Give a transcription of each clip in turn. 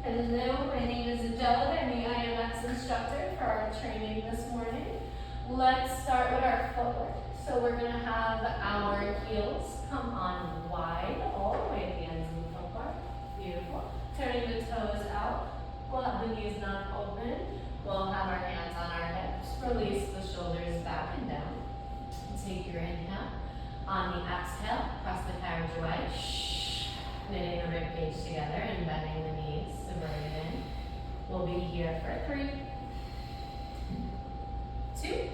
Hello, my name is Adela. I'm the IMX instructor for our training this morning. Let's start with our footwork. So we're going to have our heels come on wide all the way to the ends of the footwork. Beautiful. Turning the toes out. We'll have the knees not open. We'll have our hands on our hips. Release the shoulders back and down. Take your inhale. On the exhale, press the carriage away. Knitting the rib cage together and bending the knees to bring it in. We'll be here for 3, 2,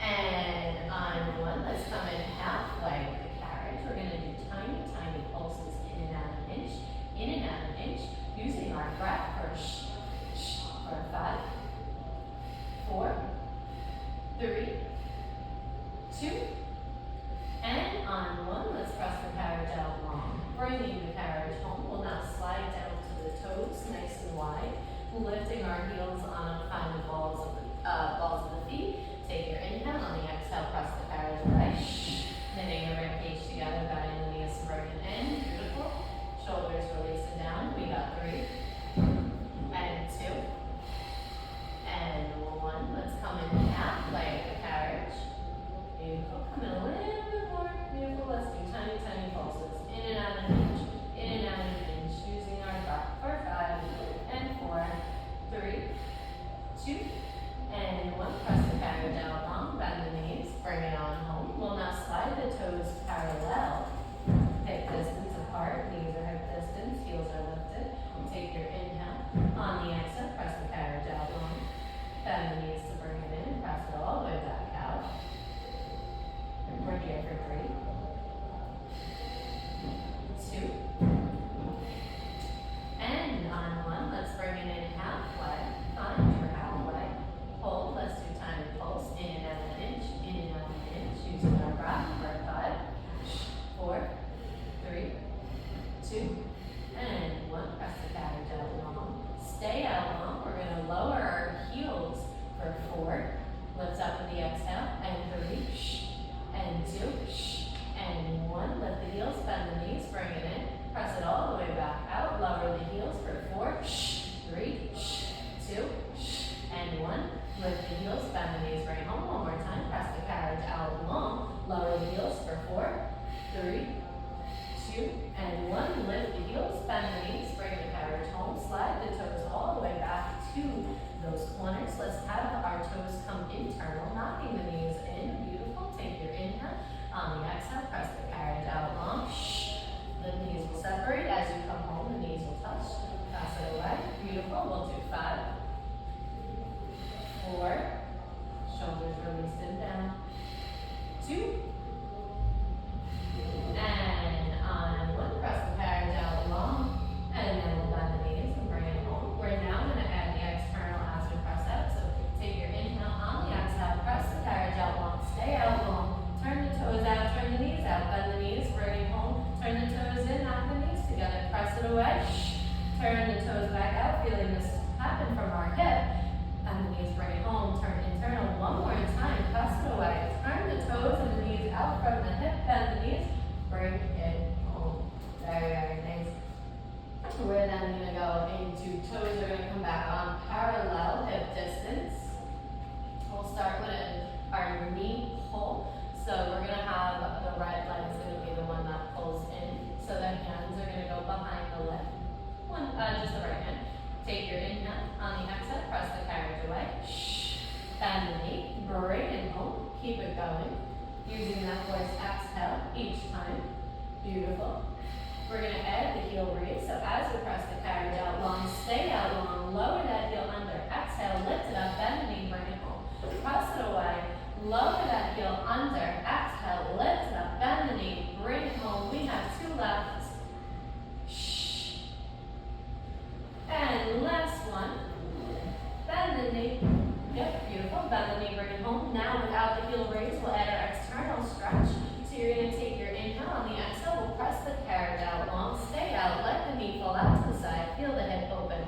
and on 1. Let's come in halfway with the carriage. We're going to do tiny, tiny pulses in and out an inch, in and out an inch, using our breath for for 5, 4, 3, 2, and on 1, let's press the carriage out long, bringing the carriage home. We'll now slide down to the toes, nice and wide, lifting our heels on the balls of the feet. Take your inhale. On the exhale, press the carriage away. Knitting the rib cage together, bending the knees to bring it in. Beautiful. Shoulders releasing down. We got 3, and 2, and 1. Let's come in halfway with the carriage. Beautiful. Come in a little bit more. Beautiful. Let's do tiny, tiny pulses. In and out an inch. In and out an inch. Using our breath for 5, and 4, 3, 2, and 1. Press the carriage out long. Bend the knees. Bring it on home. We'll now slide the toes parallel. Hip distance apart. Knees are hip distance. Heels are lifted. Take your inhale. On the exhale, press the carriage out long. Bend the knees to bring it in. Press it all the way back out. We're here for 3, 2, and on 1, let's bring it in halfway. Find your halfway. Hold. Let's do tiny pulse. In and out an inch. In and out an inch. Using our breath for 5, 4, 3, 2, and 1. Press the carriage out long. Stay out long. We're going to lower our heels for 4. Lift up with the exhale. And 3, and 2, and 1. Lift the heels, bend the knees, bring it in. Press it all the way back out. Lower the heels for 4, 3, 2, and 1. Lift the heels, bend the knees, bring it home. One more time. Press the carriage out long. Lower the heels for 4, 3, 2, and 1. Lift the heels, bend the knees, bring the carriage home. Slide the toes all the way back to those corners. Let's have our toes come internal, knocking the knees in. Beautiful. Take your inhale. On the exhale, press the carriage out long. The knees will separate. As you come home, the knees will touch. Pass it away. Beautiful. We'll do 5, 4, shoulders released and down. 2, and on 1, press the carriage out long. And then we'll bend the knees and bring it home. We're now going to add the external as we press out. So take your inhale. On the exhale, press the carriage out long. Stay out long. Turn the toes out. Turn the knees out. Bend the knees. Bring it home. Turn the toes in. Knock the knees together. Press it away. Turn the toes back out. Feeling this happen from our hip. Bend the knees. Bring it home. Turn internal. One more time. Press it away. Turn the toes and the knees out from the hip. Bend the knees. Bring it home. Very, very nice. We're then going to go into toes are going to come back on parallel hip distance. We'll start with our knee pull. So we're going to have the right leg is going to be the one that pulls in. So the hands are going to go behind the left. Just the right hand. Take your inhale. On the exhale, press the carriage away. Bend the knee. Bring it home. Keep it going. Using that voice exhale each time. Beautiful. We're going to add the heel raise. So as we press the carriage out long, stay out long, lower that heel under. Exhale, lift it up, bend the knee, bring it home. Press it away, lower that heel under. Exhale, lift it up, bend the knee, bring it home. We have 2 left. And last one. Bend the knee. Yep, beautiful. Bend the knee, bring it home. Now without the heel raise, we'll add our external stretch. So you're going to take your inhale. On the exhale, we'll press the carriage out long. Stay out. Let the knee fall out to the side. Feel the hip open.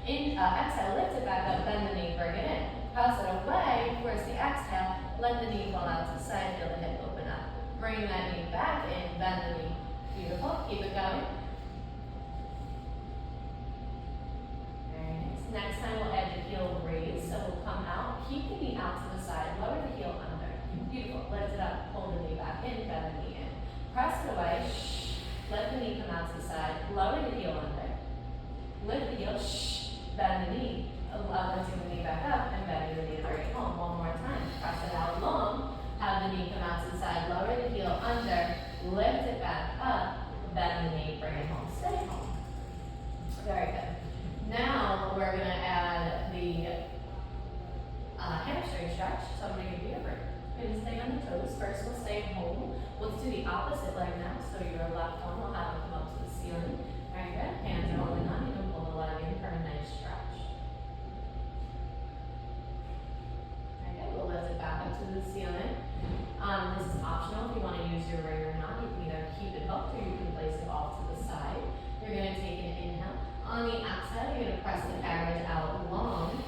Exhale, lift it back up. Bend the knee. Bring it in. Pass it away. Where's the exhale? Let the knee fall out to the side. Feel the hip open up. Bring that knee back in. Bend the knee. Beautiful. Keep it going. knee, come out to the side, lower the heel under. Lift the heel, bend the knee, lifting the knee back up, and bending the knee, bring it home. One more time. Press it out long, have the knee come out to the side, lower the heel under, lift it back up, bend the knee, bring it home, stay home. Very good. Now we're going to add the hamstring stretch, so I'm going to give you a break. We're going to stay on the toes. First we'll stay home. We'll do the opposite leg now, so your left one will have it come up to the ceiling. Very good. Hands are holding on. You can pull the leg in for a nice stretch. Very good. We'll lift it back up to the ceiling. This is optional if you want to use your ring or not. You can either keep it hooked or you can place it off to the side. You're going to take an inhale. On the exhale, you're going to press the carriage out long,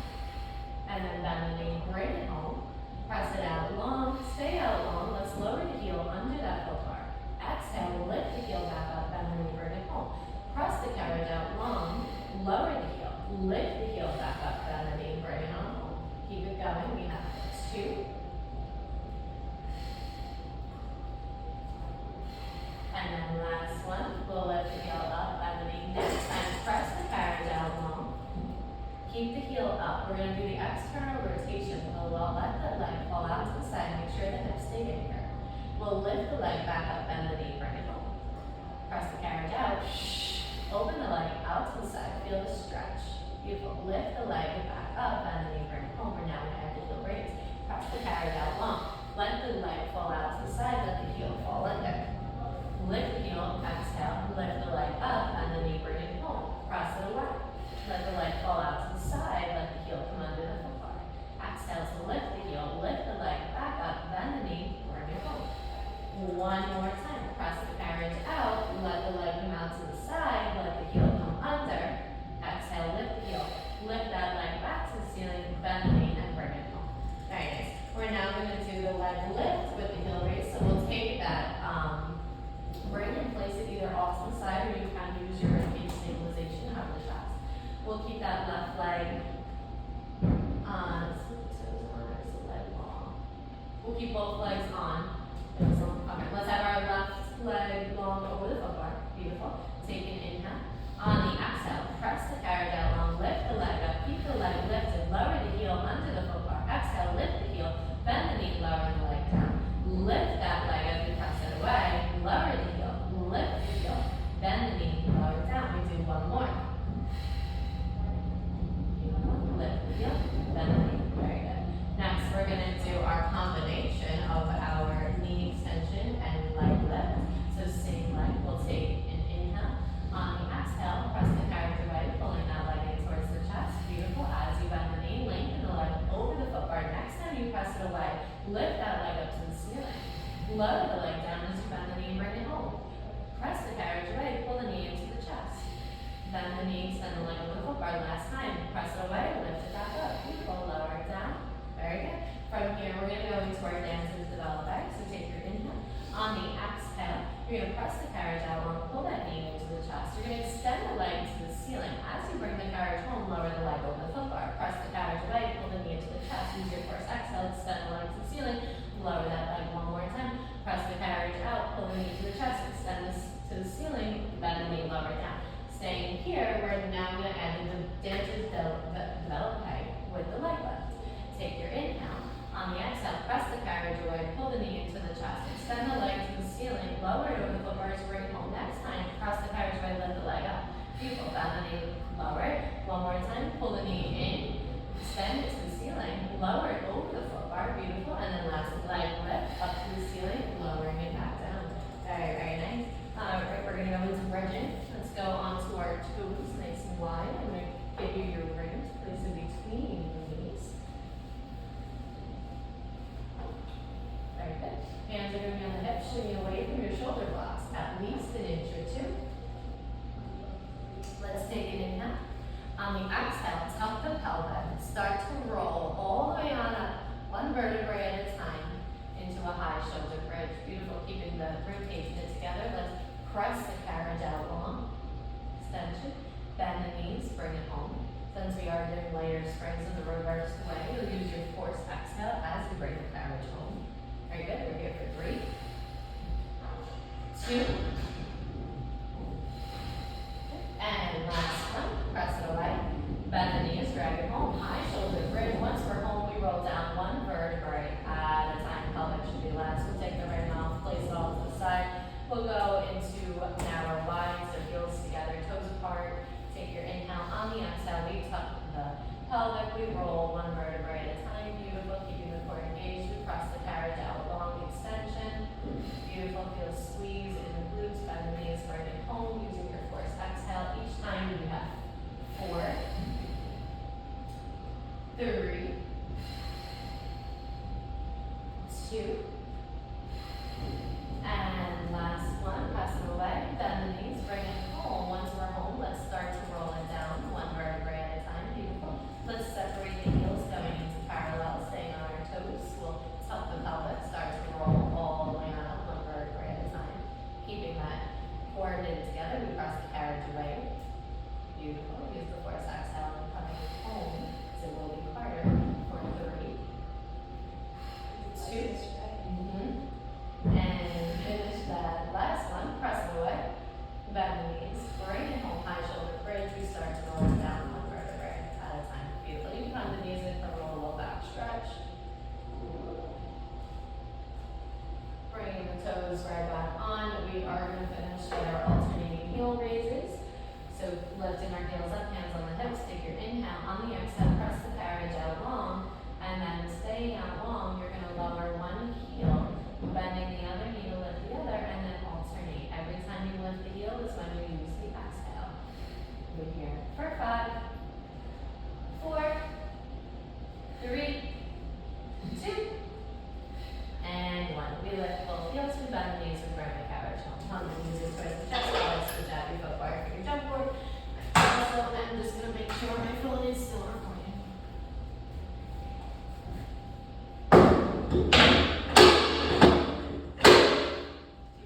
and then bend the knee, bring it home. Press it out long, stay out long. Let's lower the heel under that foot bar. Exhale, lift the heel back up, bend the knee, bring it home. Press the carriage out long, lower the heel, lift the heel back up, bend the knee, bring it on home. Keep it going. We have 2. And then last one, we'll lift the heel up, bend the knee. Next time, press the carriage out long. Keep the heel up. We're going to do the external rotation. We'll let the leg fall out to the side. Make sure the hips stay anchored. We'll lift the leg back up, bend the knee, bring it home. Press the carriage out. Open the leg out to the side. Feel the stretch. Beautiful. Lift the leg back up, bend the knee, bring it home. We're now going to add the heel raise. Press the carriage out long. Let the leg fall out to the side. Let the heel fall under. Lift the heel, exhale, lift the leg up, and the knee, bring it home. Press it away. Let the leg fall out to the side, let the heel come under the foot bar. Exhale to lift the heel, lift the leg back up, bend the knee, bring it home. One more time. Press the carriage out, let the leg come out to the side, let the heel come under. Exhale, lift the heel. Lift that leg back to the ceiling, bend the knee, and bring it home. Very nice. We're now going to do the leg lift with the heel raise. So we'll take that bring and place it either off to the side or you can use your feet stabilization of the chest. We'll keep that left leg on. We'll keep both legs on. Okay, let's have our left leg long over the foot bar. Beautiful. Take an inhale. On the exhale, press the carriage out long, lift the leg up, keep the leg lifted, lower the heel under the foot bar. Exhale, lift the heel, bend the knee, lower the leg down. Lift that leg as we press it away, lower the heel, lift the heel, bend the knee, lower it down. We do one more. Lift the heel, bend the knee. Very good. Next, we're going to do our combination of our knee extension and leg lift. So same leg, we'll take an inhale. On the exhale, press the carriage away, pulling that leg in towards the chest. Beautiful. As you bend the knee, lengthen the leg over the foot bar. Next time you press it away, lift that leg up to the ceiling. Lower the leg down as you bend the knee and bring it home. Press the carriage away, pull the knee into the chest. Bend the knee, extend the leg over the foot bar. Last time, press it away, lift it back up. Beautiful. Lower it down. Very good. From here, we're going to go into our dancer's develop bag. So take your inhale. On the exhale, you're going to press the carriage out long, pull that knee into the chest. You're going to extend the leg to the ceiling. As you bring the carriage home, lower the leg over the foot bar. Press the carriage away, pull the knee into the chest. Use your first exhale, extend the leg to the ceiling. Lower that leg one more time. Press the carriage out, pull the knee to the chest, extend this to the ceiling, bend the knee, lower it down. Staying here, we're now going to add the dancer's develop peg with the leg lift. Take your inhale. On the exhale, press the carriage away, pull the knee into the chest, extend the leg to the ceiling, lower it over the foot bar as you bring it home. Next time, press the carriage away, lift the leg up. Beautiful. Bend the knee, lower it. One more time, pull the knee in, extend it to the ceiling, lower it over the foot bar. Beautiful. And then last leg lift up to the ceiling, lowering it back down. Very, very nice. Alright, we're going to go into bridging. Let's go onto our toes, nice and wide. I'm going to give you your ring to place in between the knees. Very good. Hands are going to be on the hips, shimmy away from your shoulder blocks, at least an inch or two. Let's take an inhale. On the exhale, tuck the pelvis. Start to roll all the way on up, one vertebrae at a time, into a high shoulder bridge. Beautiful. Keeping the ribcage knit together. Let's press the carriage out long. Extension. Bend the knees, bring it home. Since we are doing layer springs in the reverse way, you'll use your forced exhale as you bring the carriage home. Very good. We're here for 3, 2, 3, 2, and last one, press it away, bend the knees, bring it home. Once we're home, let's start to roll it down, one vertebrae at a time, beautiful. Let's separate the heels, going into parallel, staying on our toes. We'll tuck the pelvis, start to roll all the way on up, one vertebrae at a time. Keeping that core knitted together, we press the carriage away. Beautiful, use the force exhale and coming home, so it will be harder for 3, 2, and finish that last one, press it away, bend the knees, bring it home, high shoulder bridge, we start to roll it down one vertebrae at a time. Beautiful, you can find the knees in for a low back stretch. Bringing the toes right back on, we are going to finish with our alternating heel raises. So lifting our heels up, hands on the hips, take your inhale, on the exhale, press the carriage out long, and then staying out long, you're going to lower one heel, bending the other knee to lift the other, and then alternate. Every time you lift the heel is when you use the exhale. We're here for 5, 4, 3, 2, and 1. We lift both heels, we bend the knees, we bring the carriage home. Hug the knees towards the chest, legs to jab your foot forward for your jump board. Also, I'm just going to make sure my phone is still recording. Do you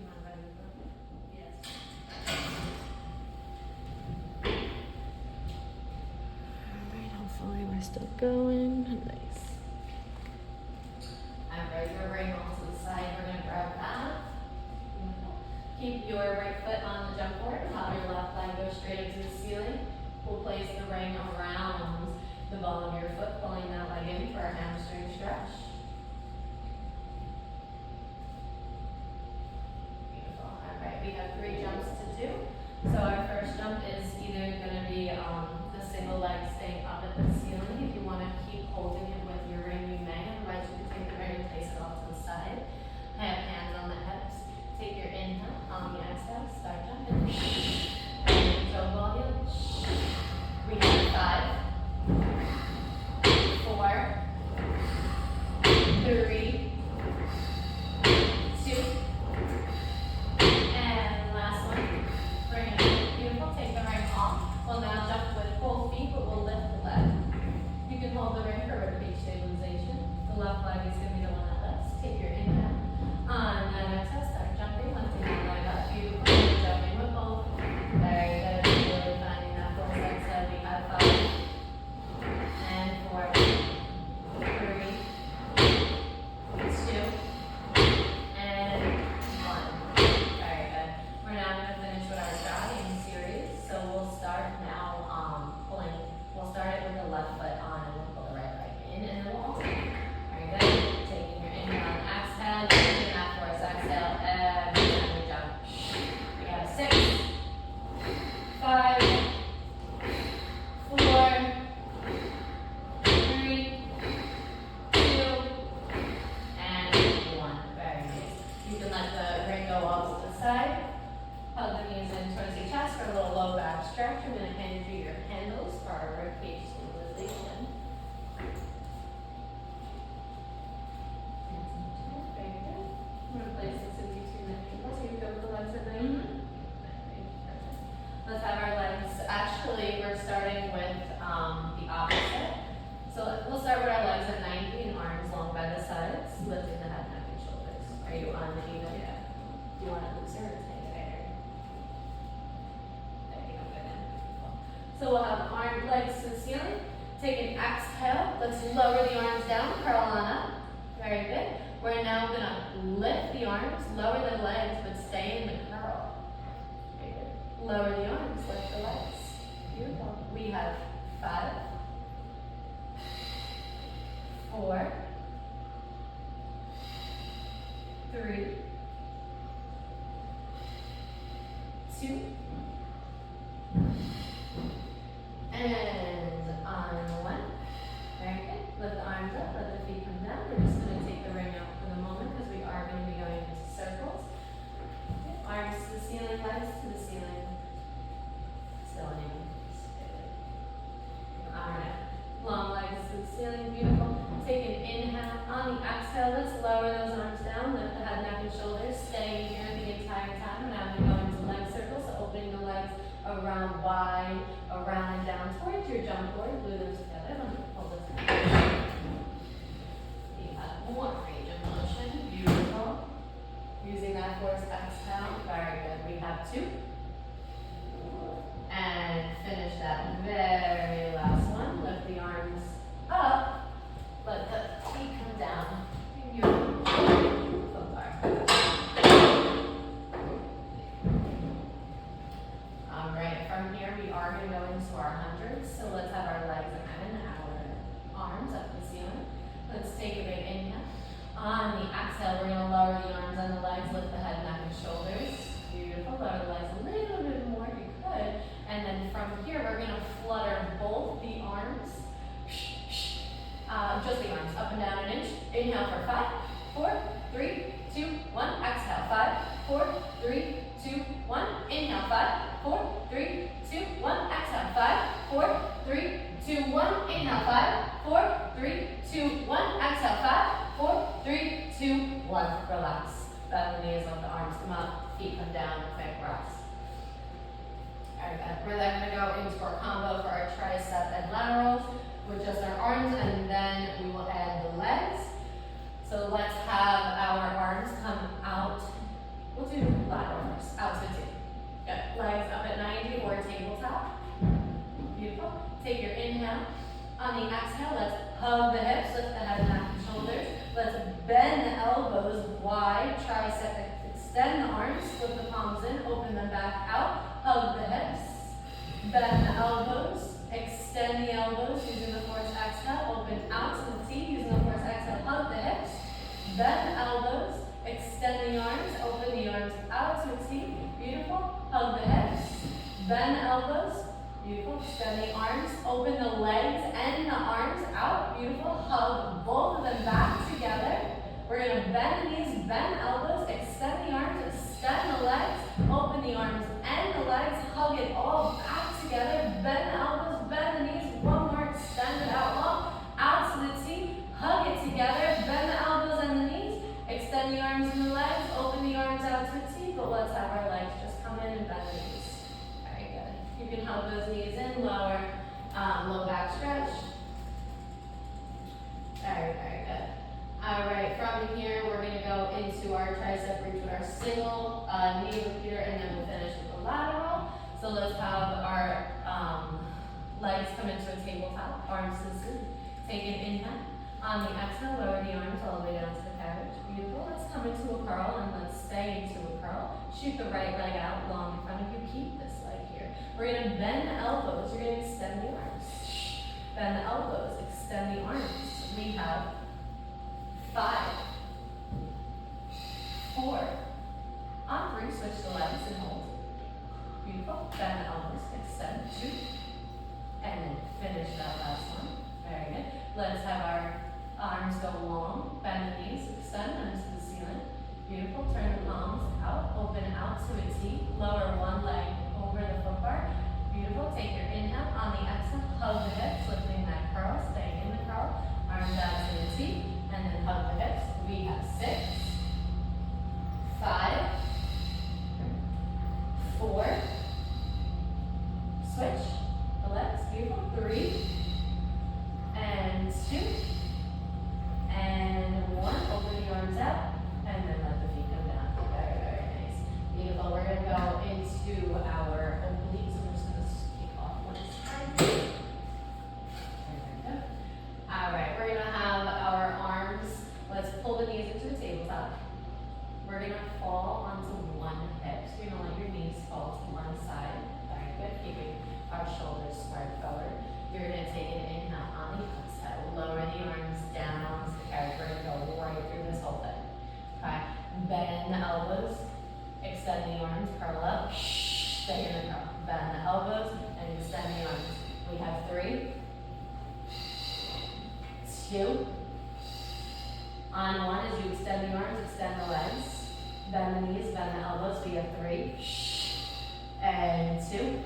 want to ready for it? Yes. Alright, hopefully we're still going. Nice. Alright, your ring on to the side. We're going to grab that. Keep your right foot on the jump board. Have your left leg go straight up to the ceiling. We'll place the ring around the ball of your foot, pulling that leg in for our hamstring stretch. Beautiful. Alright, we have 3 jumps to do. So our first jump is either going to be the single leg staying up at the ceiling. If you want to keep holding it with your ring, you may. Otherwise, you can take the ring and place it off to the side. Have hands on the hips. Take your inhale, on the exhale, start jumping. And toe ball heel. We have 5, 4, 3, 2, and last one. Bring it in. Beautiful. Take the ring off. We'll now jump with both feet, but we'll lift the leg. You can hold the ring for rib cage stabilization. The left leg is going to be the one that lifts. Take your inhale. On that exhale, start jumping, lifting that leg up. Beautiful. Jumping with both. Very good. Really finding that force exhale. We have 5, and 4, 3, 2, and 1. Very good. We're now going to finish with our jogging series. So we'll start now pulling. We'll start it with the left foot on, and we'll pull the right leg in, and then we'll alternate. Very good. Taking your inhale and exhale, using that force exhale every time we jump. We have 6, 5, 4, 3, 2, and 1. Very nice. You can let the ring go off to the side. Hug the knees in towards your chest for a little low back stretch. You're going to hand you your handles for our rib cage stabilization. Very good. I'm going to place this in between the ankles. Here we go with the legs at 90. Let's have our legs. Actually, we're starting with the opposite. So we'll start with our legs at 90 and arms long by the sides, lifting the head, neck, and shoulders. Are you uneven? Yeah. Do you want it looser or tighter? There you go. Good. So we'll have legs to the ceiling. Take an exhale. Let's lower the arms down, curl on up. Very good. We're now going to lift the arms, lower the legs, but stay in the curl. Very good. Lower the arms, lift the legs. Beautiful. We have 5, 4, 3, 2, and on 1. Very good. Lift the arms up, let the feet come down. We're just going to take the ring out for the moment because we are going to be going into circles. Okay. Arms to the ceiling, legs to the ceiling. Still in. Alright. Long legs to the ceiling. exhale, let's lower those arms down, lift the head, neck, and shoulders, staying here the entire time. Now I'm going to go into leg circles, so opening the legs around wide, around and down towards your jump board. Glue them together. Let me pull this down. You have more range of motion. Beautiful. Using that forced exhale. Very good. We have 2. And finish that very last one. Lift the arms up. Let the feet come down. Alright, from here we are going to go into our hundreds. So let's have our legs and our arms up the ceiling. Let's take a big inhale. On the exhale, we're going to lower the arms and the legs, lift the head, neck, and shoulders. Beautiful. Lower the legs a little bit more if you could. And then from here, we're going to flutter both the arms. Just the arms, up and down an inch. Inhale for 5, 4, 3, 2, 1. Exhale, 5, 4, 3, 2, 1. Inhale, 5, 4, 3, 2, 1. Exhale, 5, 4, 3, 2, 1. Inhale, 5, 4, 3, 2, 1. Exhale, 5, 4, 3, 2, 1. Relax. Bend the knees, let the arms come up, feet come down, quick rest. Alright, we're then going to go into our combo for our tricep and laterals with just our arms, and then we will add the legs. So let's have our arms come out. We'll do lateral first, out to 2. Good. Legs up at 90 or tabletop. Beautiful. Take your inhale. On the exhale, let's hug the hips, lift the head, neck, and shoulders. Let's bend the elbows wide, tricep, extend the arms, flip the palms in, open them back out, hug the hips. Bend the elbows, extend the elbows using the forced exhale, open out to the T using the forced exhale, hug the hips. Bend the elbows, extend the arms, open the arms out to a T. Beautiful. Hug the hips. Bend the elbows. Beautiful. Extend the arms, open the legs and the arms out. Beautiful. Hug both of them back together. We're going to bend the knees, bend the elbows, extend the arms, extend the legs, open the arms and the legs, hug it all back together. Bend the elbows, bend the knees. One more, extend it out long, out to the T. Hug it together, bend the elbows and the knees, extend the arms and the legs, open the arms out to the T, but let's have our legs just come in and bend the knees. Very good. You can hug those knees in, lower, low back stretch. Very, very good. All right, from here, we're going to go into our tricep reach with our single knee repeater, and then we'll finish with the lateral. So let's have our legs come into a tabletop, arms to the ceiling. Take an inhale. On the exhale, lower the arms all the way down to the carriage. Beautiful. Let's come into a curl and let's stay into a curl. Shoot the right leg out long in front of you. Keep this leg here. We're going to bend the elbows. You're going to extend the arms. Bend the elbows. Extend the arms. We have 5, 4. On 3, switch the legs and hold. Beautiful. Bend the elbows. Extend 2. And then finish that last one. Very good. Let's have our arms go long, bend the knees, extend them to the ceiling. Beautiful. Turn the palms out, open out to a T. Lower one leg over the foot bar. Beautiful. Take your inhale. On the exhale, hug the hips, lifting that curl, staying in the curl. Arms out to the T, and then hug the hips. We have 6, 5, 4. Switch the legs. Beautiful. 3. And 2, and 1, open the arms out, and then let the feet come down. Very, very nice. Beautiful. We're going to go into our obliques. I'm just going to kick off one side. There we go. All right, we're going to have our arms. Let's pull the knees into the tabletop. We're going to fall onto one hip. So you're going to let your knees fall to one side. Very good. Keeping our shoulders squared forward. You're going to take an inhale on the exhale. Lower the arms down onto the carriage. We're going to go right through this whole thing. Okay. Bend the elbows. Extend the arms. Curl up. Stay in the curl. Bend the elbows and extend the arms. We have 3, 2. On 1, as you extend the arms, extend the legs. Bend the knees. Bend the elbows. We have 3 and 2.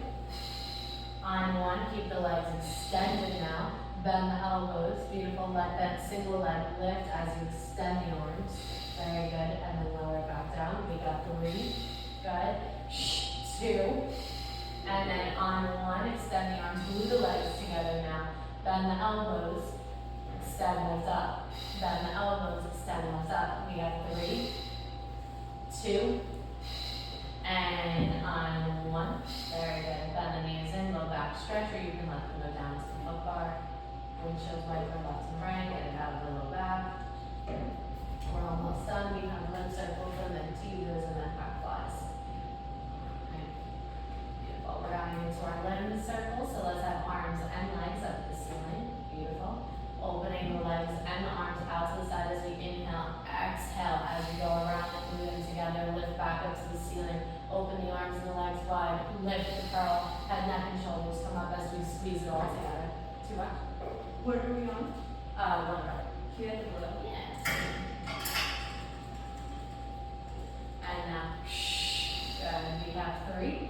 On 1, keep the legs extended now. Bend the elbows, beautiful. Let that single leg lift as you extend the arms. Very good. And then lower it back down. We got 3. Good. 2. And then on 1, extend the arms, glue the legs together now. Bend the elbows, extend, lift up. Bend the elbows, extend, lift up. We got 3, 2, and on 1. Very good. Bend the knees in, low back stretch, or you can let them go down to the foot bar. Windshield wiper left and right, get it out of the low back. We're almost done. We have limb circles and then teasers and then back flies. Okay. Beautiful. We're going into our limb circle, so let's have arms and legs up to the ceiling. Beautiful. Opening the legs and the arms out to the side as we inhale. Exhale as we go around and glue them together. Lift back up to the ceiling. Open the arms and the legs wide. Lift the curl. Head, neck, and shoulders come up as we squeeze it all together. 2 up. What are we on? 1 right. Here at the below. Yes. And now, good. We have 3,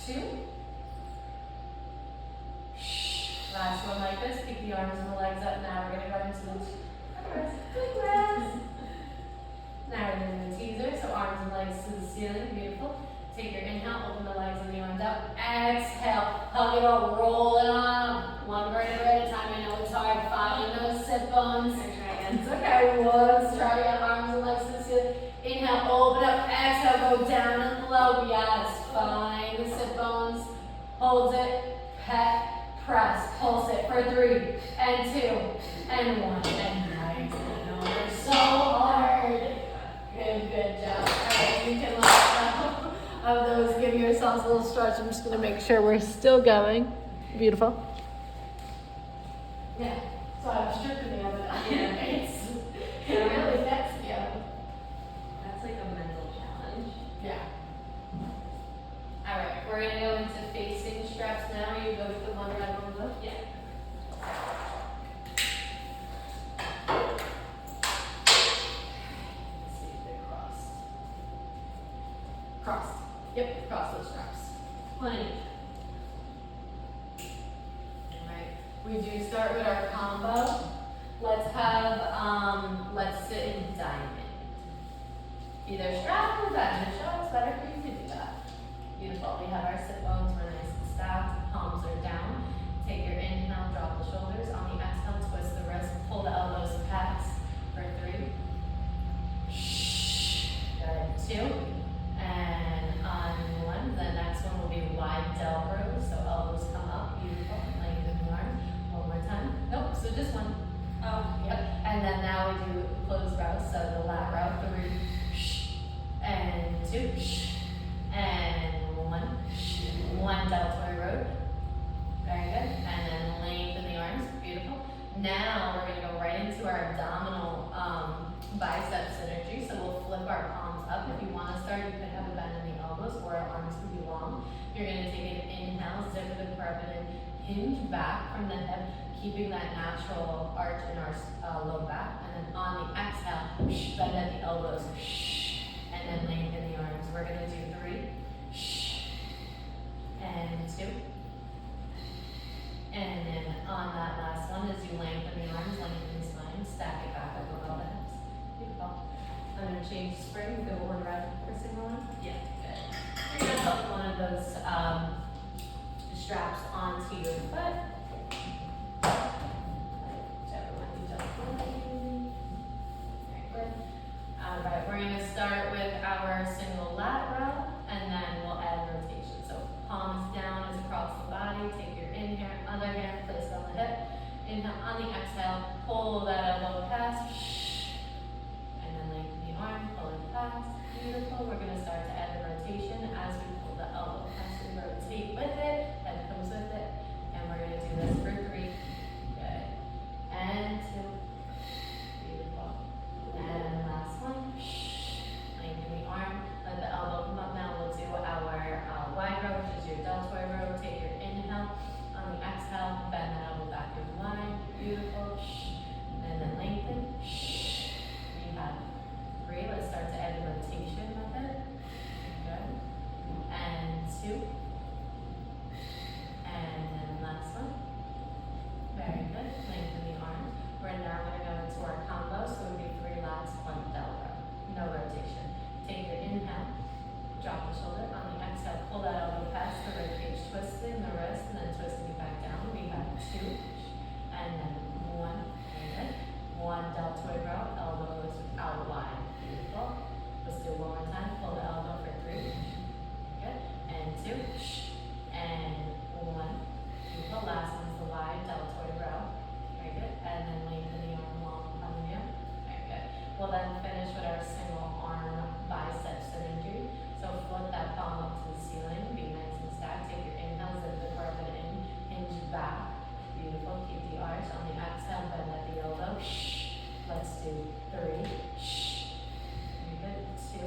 2. Last one like this. Keep the arms and the legs up. Now we're going to go into the good rest. Now we're going to do the teaser. So arms and legs to the ceiling. Beautiful. Take your inhale. Open the legs and the arms up. Exhale. Hug it up. Roll it on. 1 vertebra at a time. I know it's hard. Find those sit bones. It's okay. Let's try your arms and legs to the ceiling. Inhale. Open up. Exhale. Go down and low. Yes. Find the sit bones. Hold it. Pet. Press, pulse it for 3, and 2, and 1, and nice. I know they're so hard. Good job. Alright, you can let go of those. Give yourselves a little stretch. I'm just going to make sure we're still going. Beautiful. Yeah, so I was stripping the other day. It really gets you. That's like a mental challenge. Yeah. Alright, we're going to go into facing straps now. You go with the one right on the left? Yeah. Let's see if they're crossed. Crossed. Yep, cross those straps. 1 in each. Alright, we do start with our combo. Let's sit in diamond. Either strap or diamond. Show it's better for you to do that. Beautiful. We have our sit bones. We're nice and stacked. Palms are down. Take your inhale. Drop the shoulders. On the exhale, twist the wrist. Pull the elbows past for 3. Good. 2. And on 1. The next one will be wide delbro. So elbows come up. Beautiful. Lengthen the arm. 1 more time. Nope. So just 1. Oh. Yep. And then now we do closed row. So the lat row. 3. And 2. And 1 deltoid row. Very good. And then lengthen the arms. Beautiful. Now we're going to go right into our abdominal bicep synergy. So we'll flip our palms up. If you want to start, you could have a bend in the elbows or our arms could be long. You're going to take an inhale, zip the carpet and hinge back from the hip, keeping that natural arch in our low back. And then on the exhale, bend at the elbows. And then lengthen the arms. We're going to do 3. And 2. And then on that last one, as you lengthen the arms, lengthen the spine, stack it back up with all the hips. Beautiful. I'm going to change spring, go 1 round for single one. Yeah, good. You're going to hook one of those straps onto your foot. Whichever one you just want. Very good. Alright, we're going to start with our single lat row, and then we'll add rotation. So palms down as across the body. Take your inhale, other hand, place it on the hip. Inhale, on the exhale, pull that elbow past. And then lengthen the arm, pull it past. Beautiful. We're going to start to add the rotation as we pull the elbow past and rotate with it. Head comes with it. And we're going to do this for 3. Good. And 2. Beautiful. And last one. Lengthen the arm. Let the elbow come up. Now we'll do our wide row, which is your deltoid row. Take your inhale. On the exhale, bend the elbow back in line. Beautiful. And then lengthen. We have 3. Let's start to add the rotation with it. Good. And 2. And twisting the wrist and then twisting it back down. We have 2, and then 1, very good. 1 deltoid row, elbows out wide, beautiful. Let's do it one more time, pull the elbow for 3, good, and 2, and 1, beautiful. Last one's the wide deltoid row, very good, and then lengthen the arm long behind you, very good. We'll then finish with our single arm bicep synergy. So flip that palm up to the ceiling, be nice and stacked. Take your inhale, zip the carpet in, hinge back. Beautiful, keep the arch. On the exhale, bend at the elbow. Let's do 3. Very good. 2.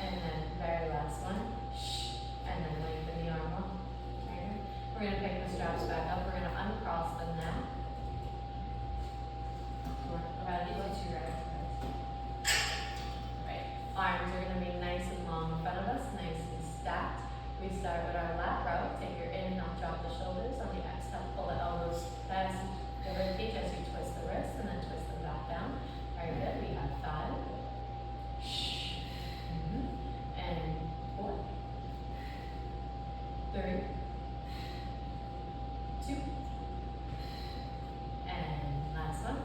And then very last one. And then lengthen the arm up. Very good. We're going to pick the straps back up. We're going to uncross them now. Ready? Arms are going to be nice and long in front of us, nice and stacked. We start with our lat row. Take your inhale, drop the shoulders. On the exhale, pull the elbows past the ribcage as you twist the wrists and then twist them back down. Very good. We have 5. And 4. 3. 2. And last one.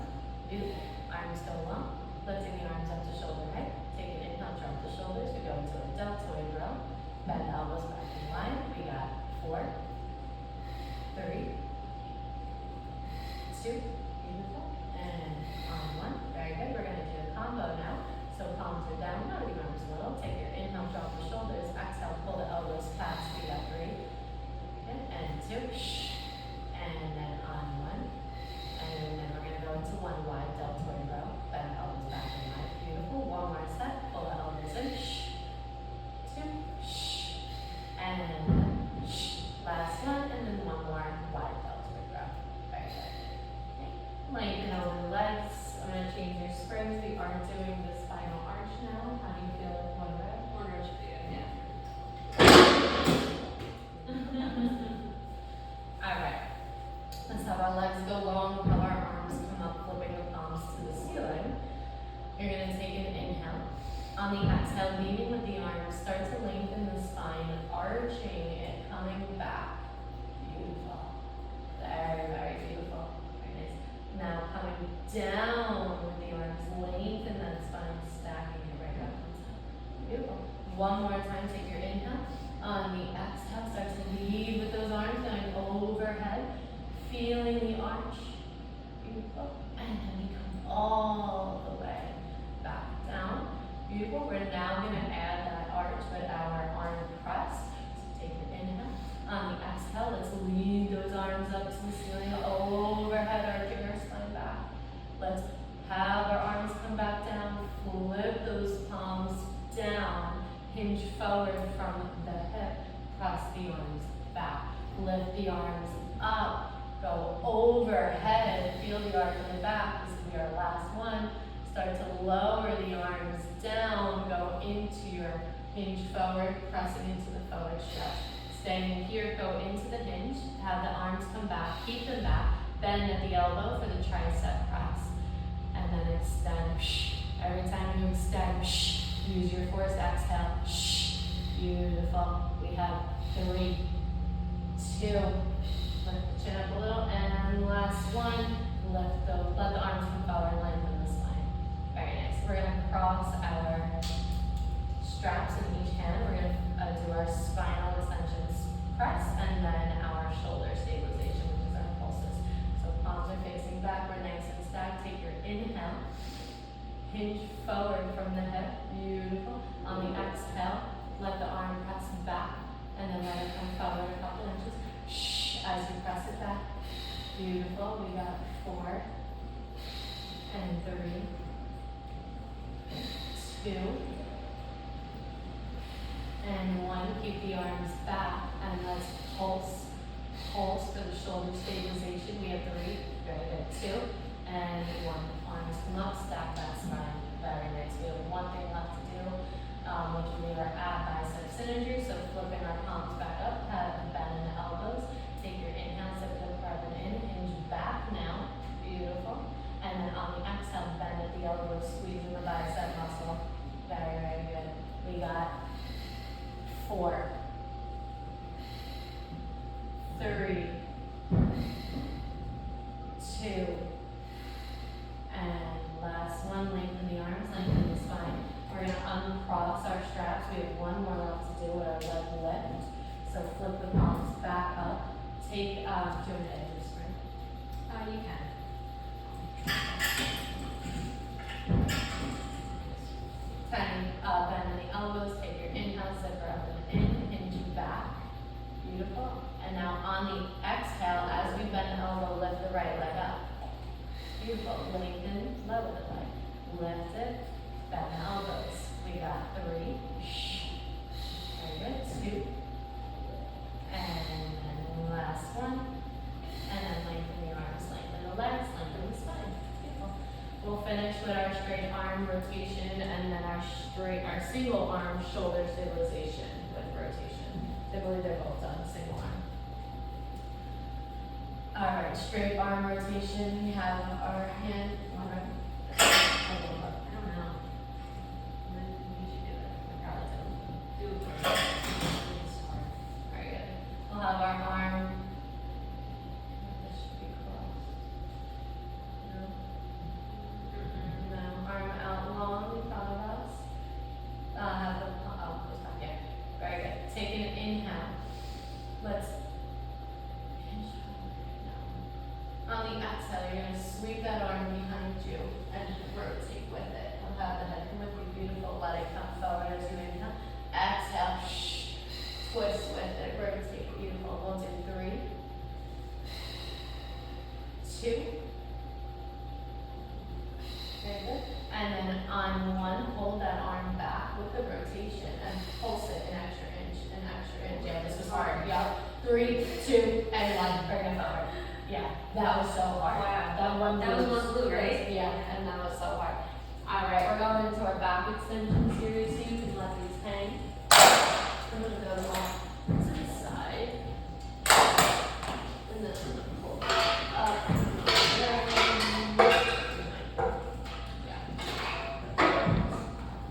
Beautiful. Arms go long. Lifting the arms up to shoulder height. Take an inhale, drop the shoulders. We go into a deltoid row. Bend the elbows back in line. We got 4, 3, 2, beautiful, and on 1. Very good. We're going to do a combo now. So palms are down, lower the arms a little. Take your inhale, drop the shoulders. Exhale, pull the elbows past. We got 3, good, and 2, and then on 1. And then we're going to go into 1 wide deltoid row. Bend the elbows back in line. Beautiful. One more set. Pull the elbows in. 2, and last one, and then 1 more wide deltoid row. Very good. Okay. Lengthen over the legs. I'm going to change your springs. We are doing the spinal arch now. How do you feel with 1 rep? 1 rep should be good. Yeah. All right. Let's have our legs go long. We'll have our arms come up, flipping the palms to the ceiling. You're going to take an inhale. On the exhale, leading with the arms, start to lengthen the spine, arching it, coming back. Beautiful. Very, very beautiful. Very nice. Now coming down with the arms, lengthen that spine, stacking it right up on top. Beautiful. One more time, take your inhale. On the exhale, start to lead with those arms going overhead, feeling the arch. Beautiful. And then we come all the way back down. Beautiful. We're now going to add that arch with our arm press. So take your inhale. On the exhale, let's lead those arms up to the ceiling, overhead, arching our spine back. Let's have our arms come back down, flip those palms down, hinge forward from the hip, press the arms back, lift the arms up, go overhead, feel the arch in the back. This will be our last one. Start to lower the arms down, go into your hinge forward, pressing into the forward stretch. Staying here, go into the hinge, have the arms come back, keep them back, bend at the elbow for the tricep press. And then extend. Every time you extend, use your forced exhale. Beautiful. We have 3, 2, lift the chin up a little, and last one, let the arms come forward, lengthen the spine. Very nice. We're going to cross our straps in each hand. We're going to do our spinal extensions press and then our shoulder stabilization, which is our pulses. So palms are facing backward, nice and stacked. Take your inhale, hinge forward from the hip. Beautiful. On the exhale, let the arm press back and then let it come forward a couple inches. As you press it back. Beautiful. We got 4 and 3, 2, and 1. Keep the arms back and let's pulse for the shoulder stabilization. We have 3, very good. 2 and 1. Arms come up, stack that spine. Very nice. We have 1 thing left to do, which will be our ab bicep synergy. So flipping our palms back up, have the bend in the elbows. Take your inhale, zip the carpet in, hinge back now. Beautiful. And then on the exhale, bend at the elbow, squeezing the bicep muscle. Very, very good. We got 4, 3, 2, and last one, lengthen the arms, lengthen the spine. We're gonna uncross our straps. We have one more left to do with our leg lift. So flip the palms back up. Take, do you want to edge your spring? You can. Bend the elbows, take your inhale, zipper up and in, hinge back. Beautiful. And now on the exhale, as we bend the elbow, lift the right leg up. Beautiful. Lengthen, lower the leg. Lift it, bend the elbows. We got 3. Very good. 2. And then last one. And then lengthen the arms, lengthen the legs, lengthen the spine. Beautiful. We'll finish with our straight arm rotation and then our single arm shoulder stabilization with rotation. Typically they're both done, single arm. Alright, straight arm rotation. We have our hand. I don't know. You should do it. I probably do. Do it first. Very good. We'll have our arm. This should be crossed. No. No. Arm out long in front of us. Have the goes back in. Very good. Take an inhale. Let's pinch now. On the exhale, you're gonna sweep that arm behind you and rotate with it. We'll have the head come with you. Beautiful. Let it come forward as you inhale. Exhale. Twist with it. Rotate. Beautiful. We'll do 3, 2. Very good. And then on 1, hold that arm back with the rotation and pulse it an extra inch, an extra inch. Yeah, this is hard. Yeah. 3, 2, and 1. Bring it forward. Yeah, that was so hard. Wow. That was one glue, right? Yeah, and that was so hard. All right, we're going into our back extension series. So you can let these hang. I'm gonna go to the side, and then I'm gonna pull up.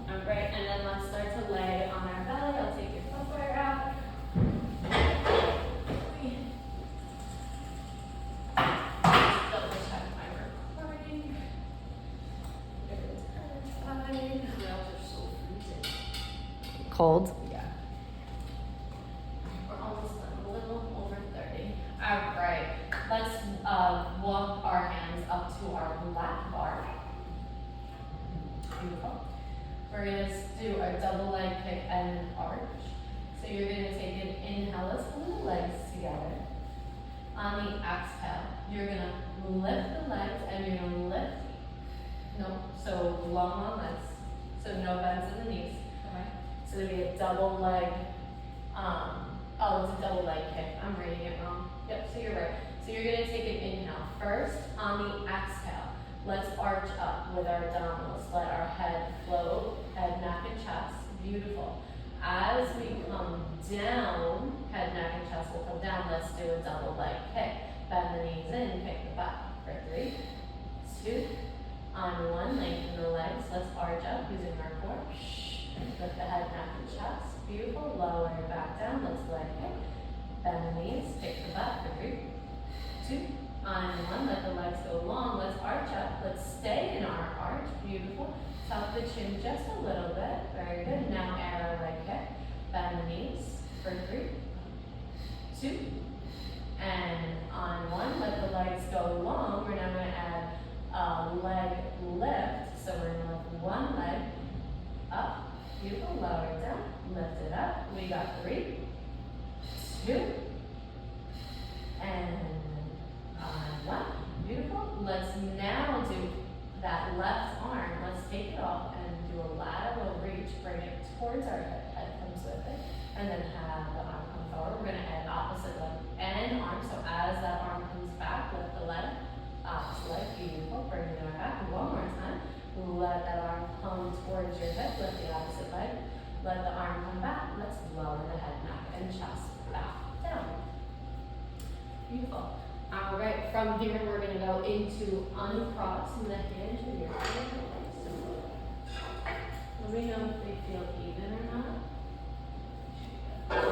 Alright, and then let's start to lay on our belly. I'll take your footwear out. Double check my recording. It is fine. The girls are so freezing. Cold? Yeah. We're almost done, a little over 30. Alright, let's walk our hands up to our lat bar. Beautiful. We're going to do our double leg kick and an arch. So you're going to take an inhale, let's pull the legs together. On the exhale, you're going to lift the legs and you're going to lift, so long legs. So no bends in the knees. Okay. So there'll be a double leg, it's a double leg kick. I'm reading it wrong. Yep, so you're right. So you're going to take an inhale. First, on the exhale, let's arch up with our abdominals. Let our head float, head, neck, and chest. Beautiful. As we come down, head, neck, and chest will come down. Let's do a double leg kick. Bend the knees in, kick the butt. For 3, 2, on 1, lengthen the legs. Let's arch up using our core. Lift the head, neck, and chest. Beautiful. Lower your back down. Let's leg kick. Bend the knees, kick the butt. For 3, 2, on 1, let the legs go long. Let's arch up. Let's stay in our arch. Beautiful. Tuck the chin just a little bit. Very good. Now arrow leg kick. Bend the knees. For 3, 2, and on 1, let the legs go long. We're now going to add a leg lift. So we're going to lift one leg up. Beautiful. Lower it down. Lift it up. We got 3, 2, and on 1. Beautiful. Let's now do that left arm. Let's take it off and do a lateral reach. Bring it towards our head. Head comes with it. And then have the arm come forward. We're going to add opposite leg and arm. So as that arm comes back, lift the leg. Opposite leg. Beautiful. Bring the arm back. One more time. Let that arm come towards your hip. Lift the opposite leg. Let the arm come back. Let's lower the head, neck, and chest back down. Beautiful. All right, from here we're going to go into uncrossing the hinge in your legs. Let me know if they feel even or not. All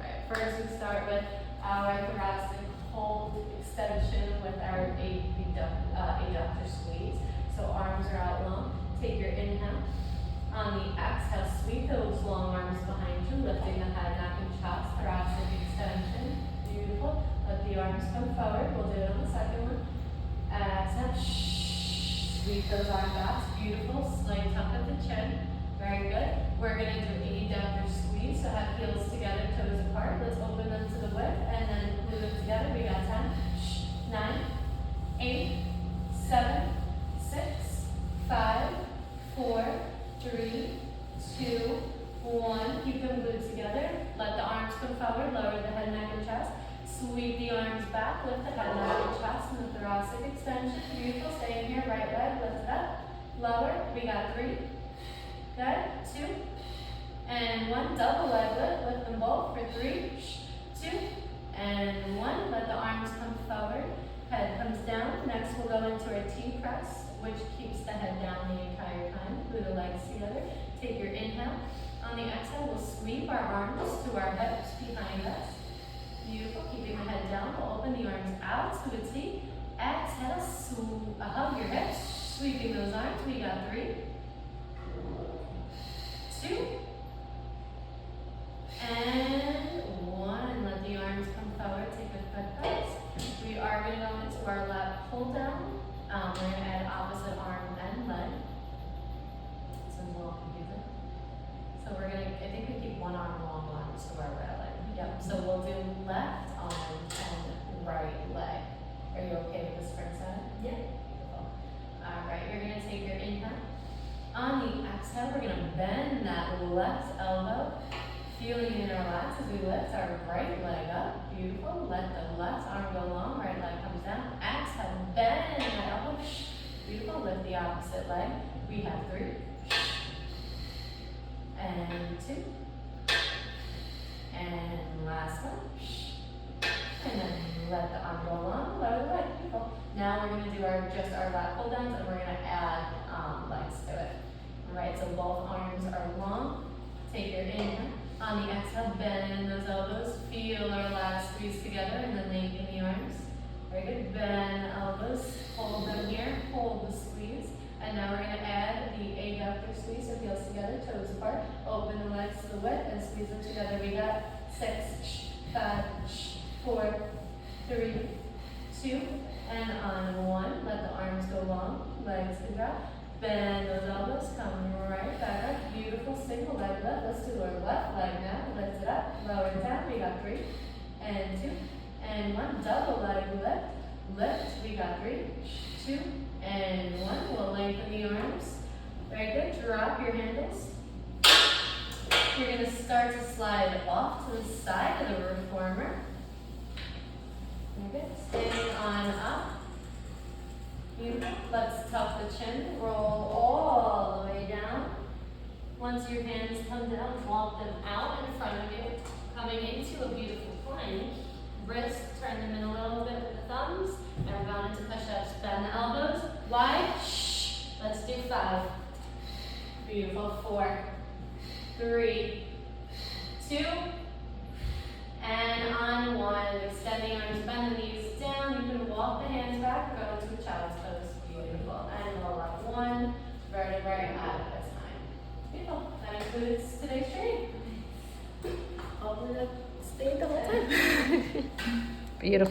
right. First, we start with our thoracic hold extension with our adductor squeeze. So arms are out long. Take your inhale. On the exhale, sweep those long arms behind you, lifting the head, neck, and chest, thoracic extension. Beautiful. Let the arms come forward. We'll do it on the second one. Exhale. Sweep those arms back. Beautiful. Slight tuck of the chin. Very good. We're going to do adductor squeeze. So have heels together, toes apart. Let's open them to the width and then glue them together. We got 10, 9, 8, 7, 6, 5, 4, 3, 2, 1. Keep them glued together. Let the arms come forward. Lower the head, neck, and chest. Sweep the arms back. Lift the head, neck, and chest. And the thoracic extension. Beautiful. Stay in here. Right leg. Lift it up. Lower. We got 3. Good. 2. And 1. Double leg lift. Lift them both for 3, 2, and 1. Let the arms come forward. Head comes down. Next, we'll go into our T-press, which keeps the head down the entire time. Glue the legs together. Take your inhale. On the exhale, we'll sweep our arms to our hips behind us. Beautiful. Keeping the head down. We'll open the arms out to a T. Exhale. Hug your hips. Sweeping those arms. We got 3, 2, and 1. Let the arms come forward. Take a foot press. We are going to go into our lap pull down. We're going to add opposite arm and leg. This one's a little confusing. So we're going to, I think we keep one arm long arms to where we're at. Yep. So we'll do left arm and right leg. Are you okay with the spring side? Yeah. Beautiful. All right. You're going to take your inhale. On the exhale, we're going to bend that left elbow. Feeling it in our lats as we lift our right leg up. Beautiful. Let the left arm go long, right leg comes down. Exhale, bend that elbow. Beautiful. Lift the opposite leg. We have 3. And 2. And last one. And then let the arm go long, lower the leg. Beautiful. Now we're going to do just our lat pull downs, and we're going to add legs to it. All right, so both arms are long. Take your inhale. On the exhale, bend those elbows. Feel our lats squeeze together and then lengthen the arms. Very good. Bend the elbows. Hold them here. Hold the squeeze. And now we're going to add the adductor squeeze. So heels together, toes apart. Open the legs to the width and squeeze them together. We got 6, 5, 4, 3, 2, and on 1. Let the arms go long. Legs can drop. Bend those elbows, come right back up. Beautiful single leg lift. Let's do our left leg now. Lift it up, lower it down. We got 3, and 2, and 1. Double leg lift. Lift. We got 3, 2, and 1. We'll lengthen the arms. Very good. Drop your handles. You're going to start to slide off to the side of the reformer. Very good. Standing on up. Beautiful. Let's tuck the chin, roll all the way down. Once your hands come down, walk them out in front of you, coming into a beautiful plank. Wrists, turn them in a little bit with the thumbs, and we're going into push-ups. Bend the elbows, wide. Let's do 5. Beautiful. 4, 3, 2, and on 1. Extend the arms, bend the knees down. You can walk the hands back, go into a child's pose. Beautiful. And roll up 1 vertebrae at a time. Beautiful. That includes today's training. Hopefully that stayed the whole time. Beautiful.